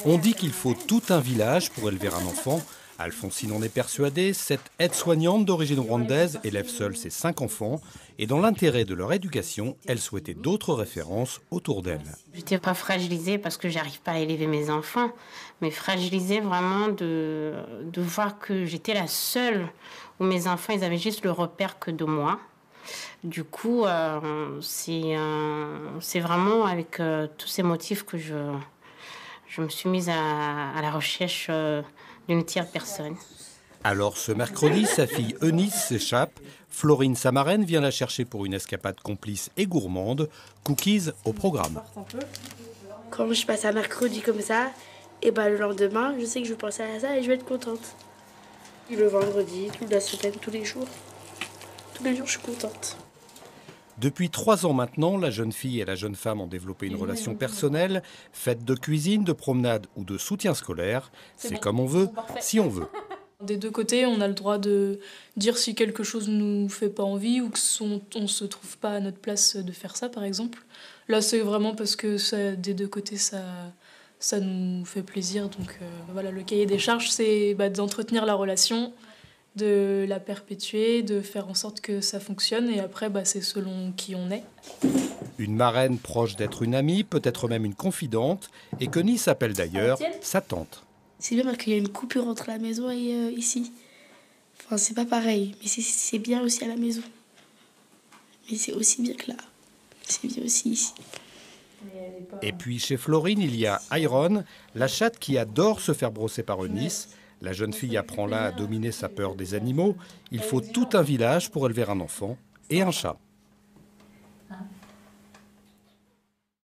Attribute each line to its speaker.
Speaker 1: On dit qu'il faut tout un village pour élever un enfant. Alphonsine en est persuadée, cette aide-soignante d'origine rwandaise élève seule ses 5 enfants et dans l'intérêt de leur éducation, elle souhaitait d'autres références autour d'elle.
Speaker 2: Je n'étais pas fragilisée parce que j'arrive pas à élever mes enfants, mais fragilisée vraiment de voir que j'étais la seule où mes enfants ils avaient juste le repère que de moi. Du coup, c'est vraiment avec tous ces motifs que je me suis mise à la recherche d'une tierce personne.
Speaker 1: Alors ce mercredi, sa fille Eunice s'échappe. Florine, sa marraine, vient la chercher pour une escapade complice et gourmande. Cookies au programme.
Speaker 3: Quand je passe un mercredi comme ça, et le lendemain, je sais que je vais penser à ça et je vais être contente. Le vendredi, toute la semaine, tous les jours, je suis contente.
Speaker 1: Depuis 3 ans maintenant, la jeune fille et la jeune femme ont développé une relation personnelle, faite de cuisine, de promenade ou de soutien scolaire. C'est comme on veut, si on veut.
Speaker 4: Des deux côtés, on a le droit de dire si quelque chose ne nous fait pas envie ou qu'on ne se trouve pas à notre place de faire ça, par exemple. Là, c'est vraiment parce que ça, des deux côtés, ça nous fait plaisir. Donc voilà, le cahier des charges, c'est d'entretenir la relation, de la perpétuer, de faire en sorte que ça fonctionne. Et après, c'est selon qui on est.
Speaker 1: Une marraine proche d'être une amie, peut-être même une confidente, et que Nice appelle d'ailleurs sa tante.
Speaker 3: C'est bien parce qu'il y a une coupure entre la maison et ici. Enfin, c'est pas pareil, mais c'est bien aussi à la maison. Mais c'est aussi bien que là. C'est bien aussi ici.
Speaker 1: Et puis chez Florine, il y a Iron, la chatte qui adore se faire brosser par Eunice. La jeune fille apprend là à dominer sa peur des animaux. Il faut tout un village pour élever un enfant et un chat.